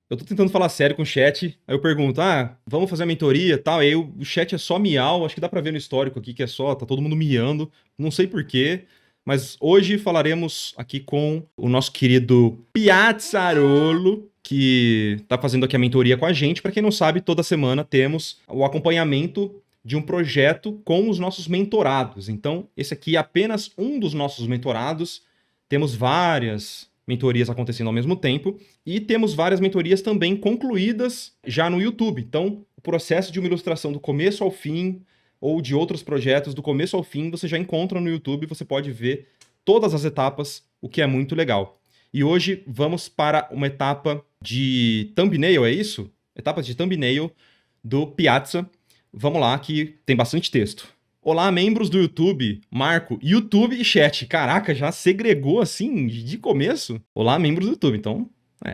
Eu tô tentando falar sério com o chat, aí eu pergunto, vamos fazer a mentoria e tal, aí o chat é só miau, acho que dá pra ver no histórico aqui que é só, tá todo mundo miando, não sei por quê, mas hoje falaremos aqui com o nosso querido Piazzarolo, que tá fazendo aqui a mentoria com a gente. Pra quem não sabe, toda semana temos o acompanhamento de um projeto com os nossos mentorados. Então, esse aqui é apenas um dos nossos mentorados, temos várias mentorias acontecendo ao mesmo tempo, e temos várias mentorias também concluídas já no YouTube. Então, o processo de uma ilustração do começo ao fim, ou de outros projetos do começo ao fim, você já encontra no YouTube, você pode ver todas as etapas, o que é muito legal. E hoje vamos para uma etapa de thumbnail, é isso? Etapa de thumbnail do Piazza. Vamos lá, que tem bastante texto. Olá, membros do YouTube. Marco, YouTube e chat. Caraca, já segregou assim de começo? Olá, membros do YouTube. Então,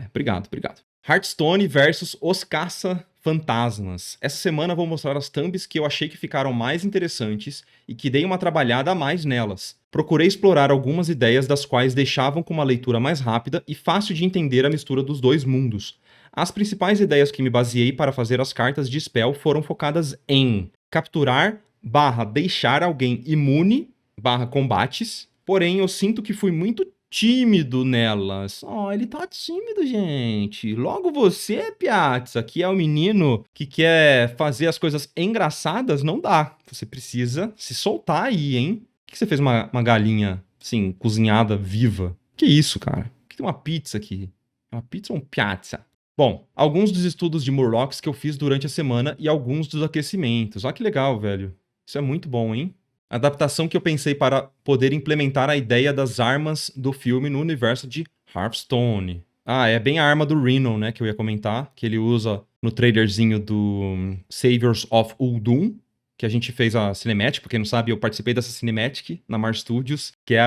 obrigado, obrigado. Hearthstone versus Os Caça-Fantasmas. Essa semana vou mostrar as thumbs que eu achei que ficaram mais interessantes e que dei uma trabalhada a mais nelas. Procurei explorar algumas ideias das quais deixavam com uma leitura mais rápida e fácil de entender a mistura dos dois mundos. As principais ideias que me baseei para fazer as cartas de spell foram focadas em capturar / deixar alguém imune / combates, porém eu sinto que fui muito tímido nelas. Ele tá tímido, gente. Logo você, Piazza, que é o menino que quer fazer as coisas engraçadas, não dá. Você precisa se soltar aí, hein? Por que você fez uma galinha, assim, cozinhada, viva? Que isso, cara? Por que tem uma pizza aqui? É uma pizza ou um Piazza? Bom, alguns dos estudos de Murlocs que eu fiz durante a semana e alguns dos aquecimentos. Que legal, velho. Isso é muito bom, hein? Adaptação que eu pensei para poder implementar a ideia das armas do filme no universo de Hearthstone. É bem a arma do Rhino, né, que eu ia comentar, que ele usa no trailerzinho do Saviors of Uldum, que a gente fez a cinematic. Pra quem não sabe, eu participei dessa cinematic na Mars Studios, que é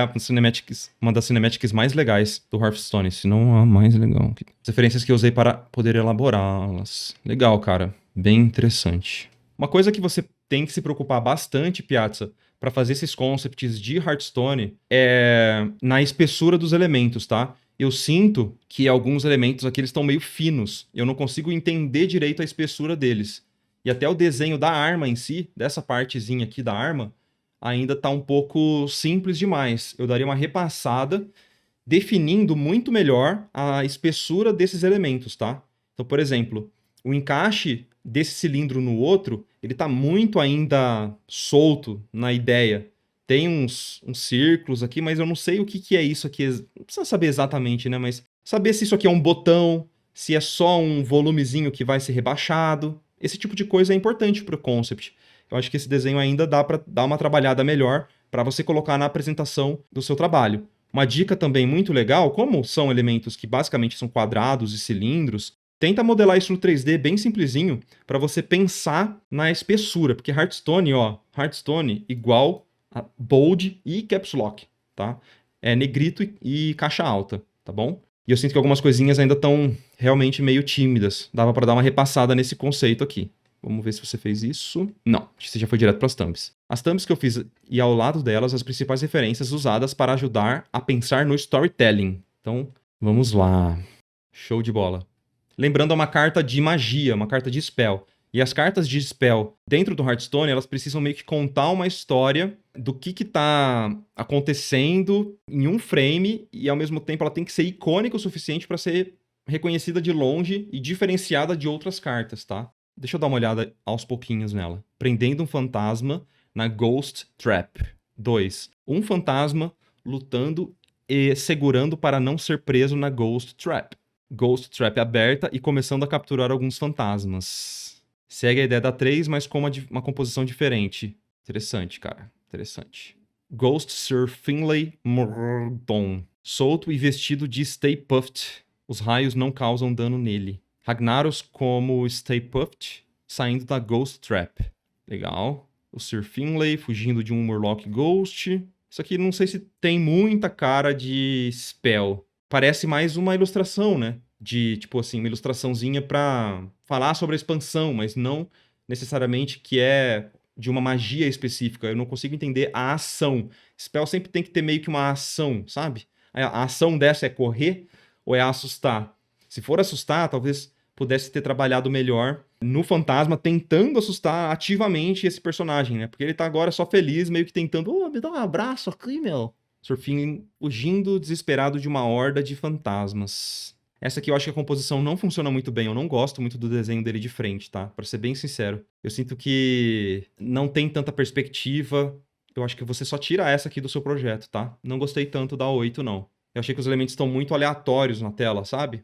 uma das cinematics mais legais do Hearthstone, se não a mais legal. As referências que eu usei para poder elaborá-las. Legal, cara. Bem interessante. Uma coisa que você tem que se preocupar bastante, Piazza, para fazer esses concepts de Hearthstone é na espessura dos elementos, tá? Eu sinto que alguns elementos aqui eles estão meio finos. Eu não consigo entender direito a espessura deles. E até o desenho da arma em si, dessa partezinha aqui da arma, ainda tá um pouco simples demais. Eu daria uma repassada, definindo muito melhor a espessura desses elementos, tá? Então, por exemplo, o encaixe desse cilindro no outro, ele tá muito ainda solto na ideia. Tem uns círculos aqui, mas eu não sei o que é isso aqui. Não precisa saber exatamente, né? Mas saber se isso aqui é um botão, se é só um volumezinho que vai ser rebaixado. Esse tipo de coisa é importante para o concept. Eu acho que esse desenho ainda dá para dar uma trabalhada melhor para você colocar na apresentação do seu trabalho. Uma dica também muito legal, como são elementos que basicamente são quadrados e cilindros, tenta modelar isso no 3D bem simplesinho para você pensar na espessura, porque Hearthstone igual a bold e caps lock, tá? É negrito e caixa alta, tá bom? E eu sinto que algumas coisinhas ainda estão realmente meio tímidas. Dava para dar uma repassada nesse conceito aqui. Vamos ver se você fez isso. Não, você já foi direto para as thumbs. As thumbs que eu fiz e ao lado delas as principais referências usadas para ajudar a pensar no storytelling. Então, vamos lá. Show de bola. Lembrando, é uma carta de magia, uma carta de spell. E as cartas de spell dentro do Hearthstone, elas precisam meio que contar uma história do que tá acontecendo em um frame e ao mesmo tempo ela tem que ser icônica o suficiente para ser reconhecida de longe e diferenciada de outras cartas, tá? Deixa eu dar uma olhada aos pouquinhos nela. Prendendo um fantasma na Ghost Trap. 2. Um fantasma lutando e segurando para não ser preso na Ghost Trap. Ghost Trap aberta e começando a capturar alguns fantasmas. Segue a ideia da 3, mas com uma composição diferente. Interessante, cara. Interessante. Ghost Sir Finlay Mordon. Solto e vestido de Stay Puft. Os raios não causam dano nele. Ragnaros como Stay Puft, saindo da Ghost Trap. Legal. O Sir Finlay fugindo de um Murloc Ghost. Isso aqui não sei se tem muita cara de spell. Parece mais uma ilustração, né? De, tipo assim, uma ilustraçãozinha pra falar sobre a expansão, mas não necessariamente que é de uma magia específica. Eu não consigo entender a ação. Spell sempre tem que ter meio que uma ação, sabe? A ação dessa é correr ou é assustar? Se for assustar, talvez pudesse ter trabalhado melhor no fantasma, tentando assustar ativamente esse personagem, né? Porque ele tá agora só feliz, meio que tentando, me dá um abraço aqui, meu. Sr. Finlay fugindo desesperado de uma horda de fantasmas. Essa aqui eu acho que a composição não funciona muito bem. Eu não gosto muito do desenho dele de frente, tá? Pra ser bem sincero. Eu sinto que não tem tanta perspectiva. Eu acho que você só tira essa aqui do seu projeto, tá? Não gostei tanto da 8, não. Eu achei que os elementos estão muito aleatórios na tela, sabe?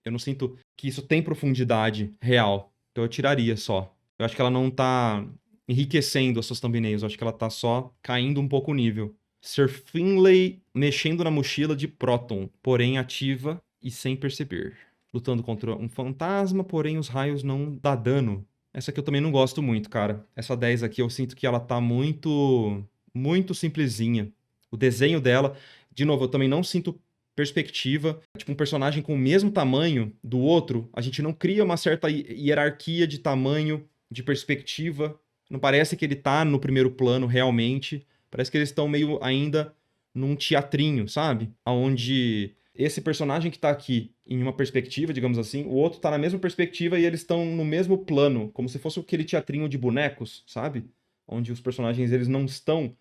Eu não sinto que isso tem profundidade real. Então eu tiraria só. Eu acho que ela não tá enriquecendo as suas thumbnails. Eu acho que ela tá só caindo um pouco o nível. Sr. Finlay mexendo na mochila de Proton, porém ativa e sem perceber. Lutando contra um fantasma, porém os raios não dá dano. Essa aqui eu também não gosto muito, cara. Essa 10 aqui eu sinto que ela tá muito simplesinha. O desenho dela, de novo, eu também não sinto perspectiva. Tipo, um personagem com o mesmo tamanho do outro, a gente não cria uma certa hierarquia de tamanho, de perspectiva. Não parece que ele tá no primeiro plano realmente. Parece que eles estão meio ainda num teatrinho, sabe? Onde esse personagem que tá aqui em uma perspectiva, digamos assim, o outro tá na mesma perspectiva e eles estão no mesmo plano, como se fosse aquele teatrinho de bonecos, sabe? Onde os personagens eles não estão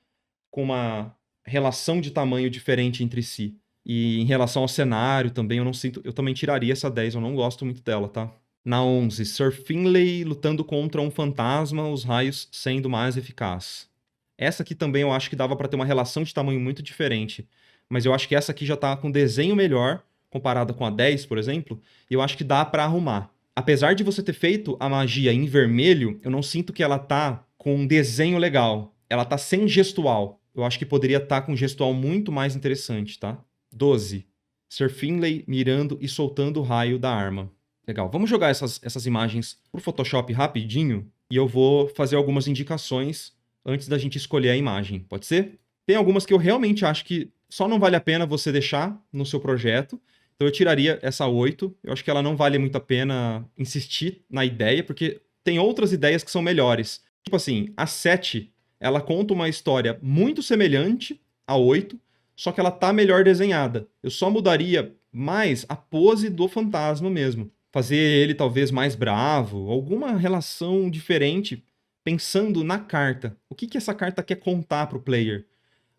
com uma relação de tamanho diferente entre si. E em relação ao cenário também, eu não sinto, eu também tiraria essa 10, eu não gosto muito dela, tá? Na 11, Sr. Finlay lutando contra um fantasma, os raios sendo mais eficazes. Essa aqui também eu acho que dava pra ter uma relação de tamanho muito diferente. Mas eu acho que essa aqui já tá com desenho melhor, comparada com a 10, por exemplo, e eu acho que dá pra arrumar. Apesar de você ter feito a magia em vermelho, eu não sinto que ela tá com um desenho legal. Ela tá sem gestual. Eu acho que poderia estar com um gestual muito mais interessante, tá? 12. Sr. Finlay mirando e soltando o raio da arma. Legal, vamos jogar essas imagens pro Photoshop rapidinho e eu vou fazer algumas indicações antes da gente escolher a imagem, pode ser? Tem algumas que eu realmente acho que só não vale a pena você deixar no seu projeto, então eu tiraria essa 8. Eu acho que ela não vale muito a pena insistir na ideia, porque tem outras ideias que são melhores. Tipo assim, a 7, ela conta uma história muito semelhante à 8, só que ela tá melhor desenhada. Eu só mudaria mais a pose do fantasma mesmo. Fazer ele talvez mais bravo, alguma relação diferente, pensando na carta. O que essa carta quer contar pro player?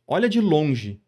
Olha de longe.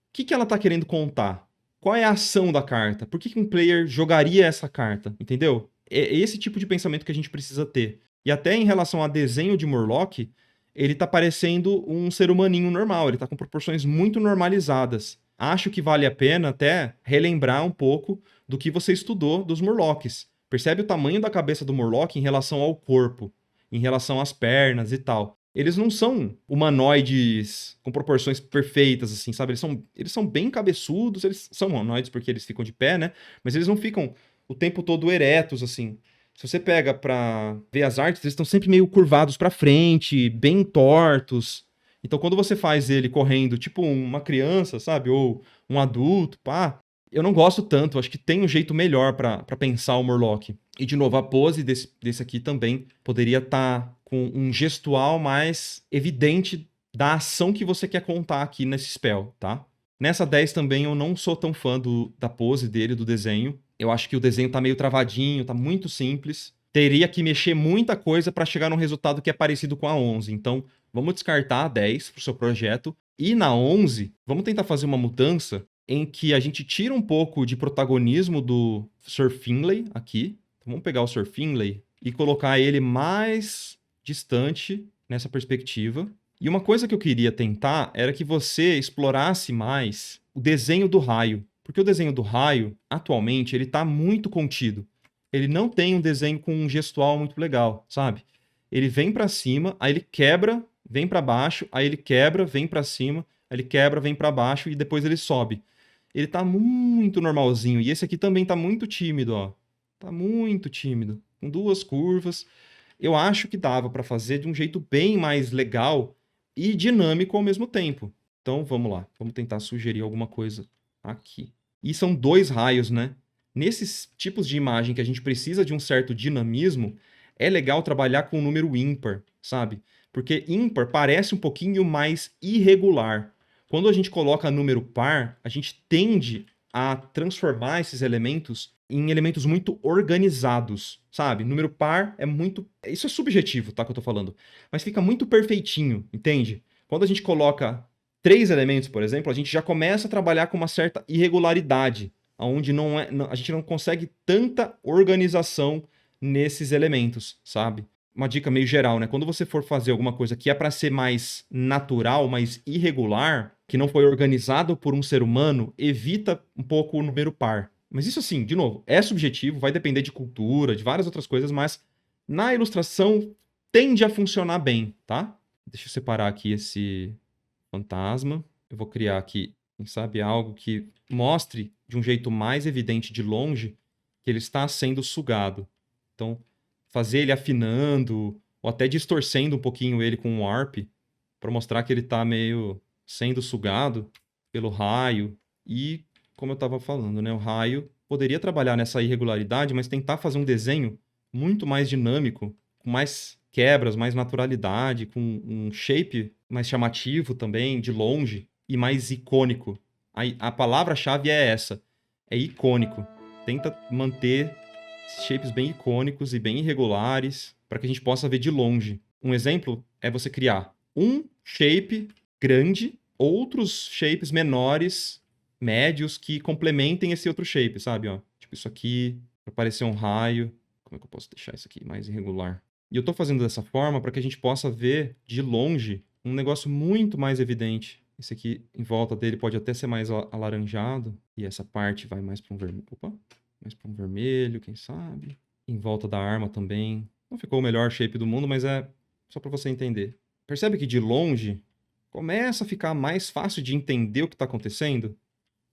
O que ela tá querendo contar? Qual é a ação da carta? Por que um player jogaria essa carta? Entendeu? É esse tipo de pensamento que a gente precisa ter. E até em relação a desenho de Murloc, ele tá parecendo um ser humaninho normal. Ele tá com proporções muito normalizadas. Acho que vale a pena até relembrar um pouco do que você estudou dos Murlocs. Percebe o tamanho da cabeça do Murloc em relação ao corpo, em relação às pernas e tal. Eles não são humanoides com proporções perfeitas, assim, sabe? Eles são bem cabeçudos, eles são humanoides porque eles ficam de pé, né? Mas eles não ficam o tempo todo eretos, assim. Se você pega pra ver as artes, eles estão sempre meio curvados pra frente, bem tortos. Então, quando você faz ele correndo, tipo uma criança, sabe? Ou um adulto, pá. Eu não gosto tanto, acho que tem um jeito melhor pra pensar o Murloc. E, de novo, a pose desse aqui também poderia estar com um gestual mais evidente da ação que você quer contar aqui nesse spell, tá? Nessa 10 também eu não sou tão fã da pose dele, do desenho. Eu acho que o desenho tá meio travadinho, tá muito simples. Teria que mexer muita coisa para chegar num resultado que é parecido com a 11. Então, vamos descartar a 10 pro seu projeto. E na 11, vamos tentar fazer uma mudança em que a gente tira um pouco de protagonismo do Sr. Finlay aqui. Então, vamos pegar o Sr. Finlay e colocar ele mais distante nessa perspectiva. E uma coisa que eu queria tentar era que você explorasse mais o desenho do raio. Porque o desenho do raio, atualmente, ele tá muito contido. Ele não tem um desenho com um gestual muito legal, sabe? Ele vem pra cima, aí ele quebra, vem pra baixo, aí ele quebra, vem pra cima, aí ele quebra, vem pra baixo e depois ele sobe. Ele tá muito normalzinho. E esse aqui também tá muito tímido, ó. Tá muito tímido. Com duas curvas. Eu acho que dava pra fazer de um jeito bem mais legal e dinâmico ao mesmo tempo. Então, vamos lá. Vamos tentar sugerir alguma coisa aqui. E são 2 raios, né? Nesses tipos de imagem que a gente precisa de um certo dinamismo, é legal trabalhar com um número ímpar, sabe? Porque ímpar parece um pouquinho mais irregular. Quando a gente coloca número par, a gente tende a transformar esses elementos em elementos muito organizados, sabe? Número par é muito... Isso é subjetivo, tá, que eu tô falando. Mas fica muito perfeitinho, entende? Quando a gente coloca 3 elementos, por exemplo, a gente já começa a trabalhar com uma certa irregularidade, onde a gente não consegue tanta organização nesses elementos, sabe? Uma dica meio geral, né? Quando você for fazer alguma coisa que é para ser mais natural, mais irregular, que não foi organizado por um ser humano, evita um pouco o número par. Mas isso assim, de novo, é subjetivo, vai depender de cultura, de várias outras coisas, mas na ilustração tende a funcionar bem, tá? Deixa eu separar aqui esse fantasma. Eu vou criar aqui, quem sabe, algo que mostre de um jeito mais evidente de longe que ele está sendo sugado. Então, fazer ele afinando, ou até distorcendo um pouquinho ele com um warp, para mostrar que ele está meio sendo sugado pelo raio. E, como eu estava falando, né, o raio poderia trabalhar nessa irregularidade, mas tentar fazer um desenho muito mais dinâmico, com mais quebras, mais naturalidade, com um shape mais chamativo também, de longe, e mais icônico. A palavra-chave é essa, é icônico. Tenta manter shapes bem icônicos e bem irregulares, para que a gente possa ver de longe. Um exemplo é você criar um shape grande, outros shapes menores, médios, que complementem esse outro shape, sabe? Ó, tipo isso aqui, para parecer um raio. Como é que eu posso deixar isso aqui mais irregular? E eu estou fazendo dessa forma para que a gente possa ver de longe um negócio muito mais evidente. Esse aqui, em volta dele, pode até ser mais alaranjado. E essa parte vai mais para um vermelho. Opa! Mais para um vermelho, quem sabe? Em volta da arma também. Não ficou o melhor shape do mundo, mas é só para você entender. Percebe que de longe começa a ficar mais fácil de entender o que está acontecendo?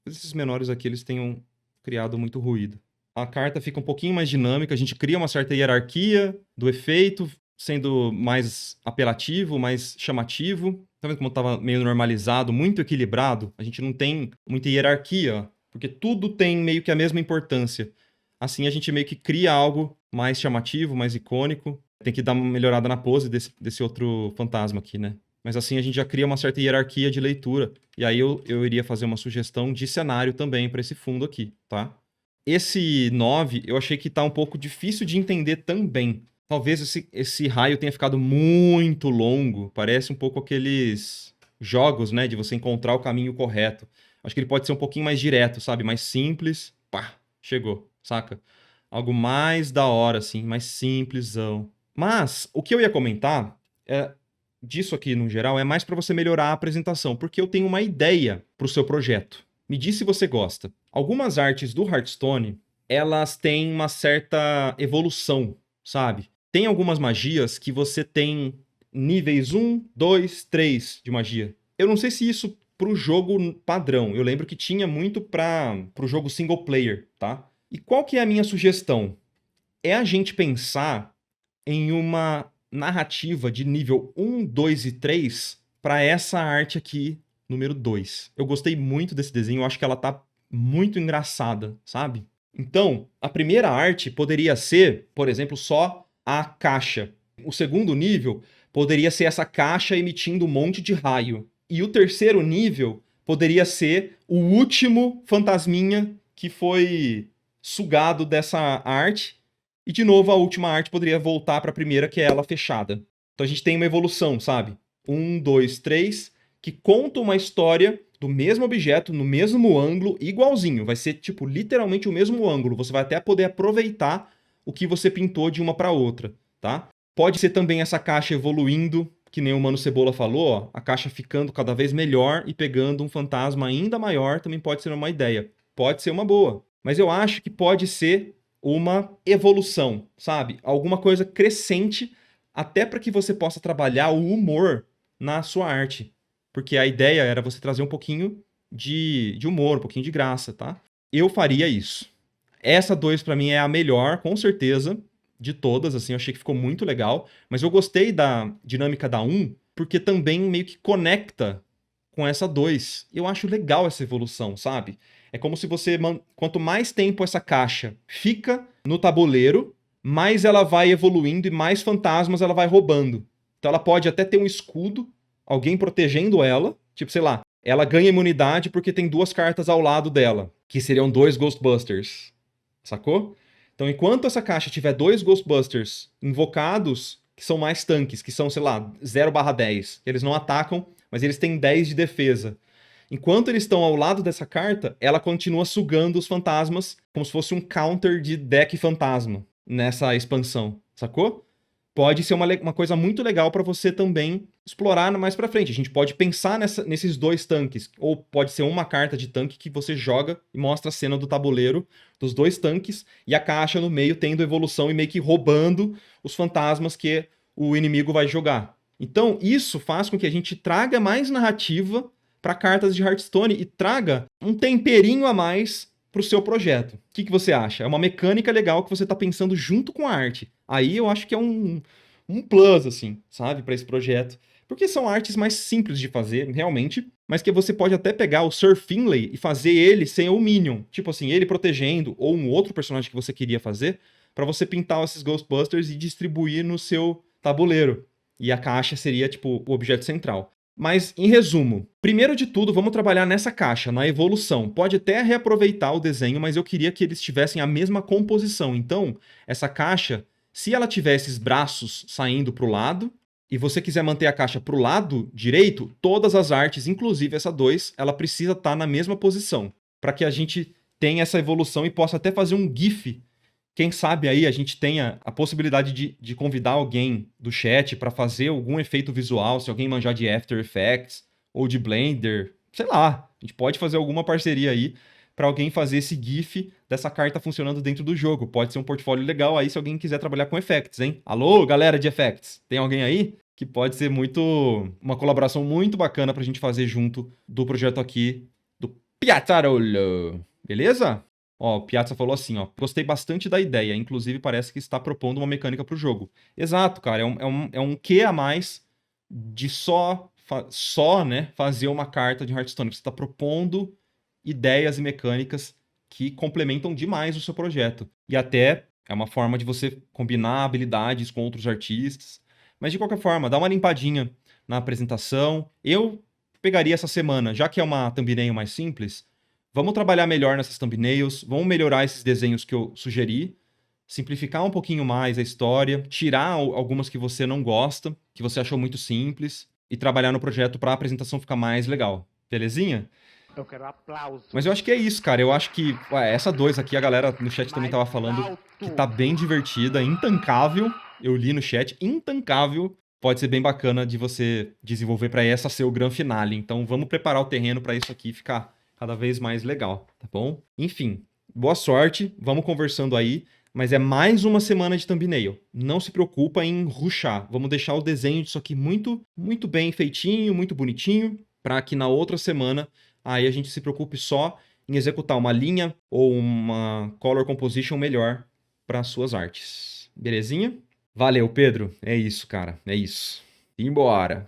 Esses menores aqui, eles tenham criado muito ruído. A carta fica um pouquinho mais dinâmica, a gente cria uma certa hierarquia do efeito, sendo mais apelativo, mais chamativo. Tá vendo como estava meio normalizado, muito equilibrado? A gente não tem muita hierarquia, porque tudo tem meio que a mesma importância. Assim a gente meio que cria algo mais chamativo, mais icônico. Tem que dar uma melhorada na pose desse outro fantasma aqui, né? Mas assim a gente já cria uma certa hierarquia de leitura. E aí eu iria fazer uma sugestão de cenário também para esse fundo aqui, tá? Esse 9 eu achei que tá um pouco difícil de entender também. Talvez esse raio tenha ficado muito longo. Parece um pouco aqueles jogos, né? De você encontrar o caminho correto. Acho que ele pode ser um pouquinho mais direto, sabe? Mais simples. Pá, chegou, saca? Algo mais da hora, assim, mais simplesão. Mas o que eu ia comentar é disso aqui no geral é mais para você melhorar a apresentação, porque eu tenho uma ideia para o seu projeto. Me diz se você gosta. Algumas artes do Hearthstone, elas têm uma certa evolução, sabe? Tem algumas magias que você tem níveis 1, 2, 3 de magia. Eu não sei se isso pro jogo padrão. Eu lembro que tinha muito pro jogo single player, tá? E qual que é a minha sugestão? É a gente pensar em uma narrativa de nível 1, 2 e 3 para essa arte aqui, número 2. Eu gostei muito desse desenho, eu acho que ela tá muito engraçada, sabe? Então, a primeira arte poderia ser, por exemplo, só a caixa. O segundo nível poderia ser essa caixa emitindo um monte de raio. E o terceiro nível poderia ser o último fantasminha que foi sugado dessa arte. E, de novo, a última arte poderia voltar para a primeira, que é ela fechada. Então a gente tem uma evolução, sabe? 1, 2, 3, que conta uma história do mesmo objeto, no mesmo ângulo, igualzinho. Vai ser, tipo, literalmente o mesmo ângulo. Você vai até poder aproveitar o que você pintou de uma para outra, tá? Pode ser também essa caixa evoluindo, que nem o Mano Cebola falou, ó, a caixa ficando cada vez melhor e pegando um fantasma ainda maior também pode ser uma ideia. Pode ser uma boa. Mas eu acho que pode ser uma evolução, sabe? Alguma coisa crescente, até para que você possa trabalhar o humor na sua arte. Porque a ideia era você trazer um pouquinho de humor, um pouquinho de graça, tá? Eu faria isso. Essa 2 para mim é a melhor, com certeza, de todas, assim, eu achei que ficou muito legal, mas eu gostei da dinâmica da 1, porque também meio que conecta com essa 2. Eu acho legal essa evolução, sabe? É como se você, quanto mais tempo essa caixa fica no tabuleiro, mais ela vai evoluindo e mais fantasmas ela vai roubando. Então ela pode até ter um escudo, alguém protegendo ela, tipo, sei lá, ela ganha imunidade porque tem 2 cartas ao lado dela, que seriam 2 Ghostbusters. Sacou? Então, enquanto essa caixa tiver 2 Ghostbusters invocados, que são mais tanques, que são, sei lá, 0/10, eles não atacam, mas eles têm 10 de defesa. Enquanto eles estão ao lado dessa carta, ela continua sugando os fantasmas como se fosse um counter de deck fantasma nessa expansão, sacou? Pode ser uma coisa muito legal para você também explorar mais pra frente. A gente pode pensar nesses 2 tanques, ou pode ser uma carta de tanque que você joga e mostra a cena do tabuleiro dos 2 tanques e a caixa no meio tendo evolução e meio que roubando os fantasmas que o inimigo vai jogar. Então, isso faz com que a gente traga mais narrativa para cartas de Hearthstone e traga um temperinho a mais pro seu projeto. O que você acha? É uma mecânica legal que você tá pensando junto com a arte. Aí eu acho que é um plus, assim, sabe, para esse projeto. Porque são artes mais simples de fazer, realmente, mas que você pode até pegar o Sir Finlay e fazer ele sem o Minion. Tipo assim, ele protegendo, ou um outro personagem que você queria fazer, para você pintar esses Ghostbusters e distribuir no seu tabuleiro. E a caixa seria, tipo, o objeto central. Mas, em resumo, primeiro de tudo, vamos trabalhar nessa caixa, na evolução. Pode até reaproveitar o desenho, mas eu queria que eles tivessem a mesma composição. Então, essa caixa, se ela tiver esses braços saindo para o lado, e você quiser manter a caixa para o lado direito, todas as artes, inclusive essa 2, ela precisa estar na mesma posição, para que a gente tenha essa evolução e possa até fazer um GIF. Quem sabe aí a gente tenha a possibilidade de convidar alguém do chat para fazer algum efeito visual, se alguém manjar de After Effects ou de Blender, sei lá. A gente pode fazer alguma parceria aí para alguém fazer esse GIF dessa carta funcionando dentro do jogo. Pode ser um portfólio legal aí se alguém quiser trabalhar com effects, hein? Alô, galera de effects, tem alguém aí? Que pode ser uma colaboração muito bacana pra gente fazer junto do projeto aqui do Piazzarolo. Beleza? Ó, o Piazza falou assim, ó, gostei bastante da ideia, inclusive parece que está propondo uma mecânica pro jogo. Exato, cara, é um quê a mais de né, fazer uma carta de Hearthstone. Você está propondo ideias e mecânicas que complementam demais o seu projeto. E até é uma forma de você combinar habilidades com outros artistas. Mas de qualquer forma, dá uma limpadinha na apresentação. Eu pegaria essa semana, já que é uma thumbnail mais simples, vamos trabalhar melhor nessas thumbnails, vamos melhorar esses desenhos que eu sugeri, simplificar um pouquinho mais a história, tirar algumas que você não gosta, que você achou muito simples, e trabalhar no projeto para a apresentação ficar mais legal. Belezinha? Eu quero aplauso. Mas eu acho que é isso, cara. Eu acho que essa 2 aqui, a galera no chat também tava falando que tá bem divertida, intancável. Eu li no chat, intancável. Pode ser bem bacana de você desenvolver para essa ser o grande finale. Então vamos preparar o terreno para isso aqui ficar cada vez mais legal, tá bom? Enfim, boa sorte, vamos conversando aí. Mas é mais uma semana de thumbnail. Não se preocupa em rushar. Vamos deixar o desenho disso aqui muito, muito bem feitinho, muito bonitinho, para que na outra semana aí a gente se preocupe só em executar uma linha ou uma color composition melhor para suas artes. Belezinha? Valeu, Pedro. É isso, cara. É isso. Simbora.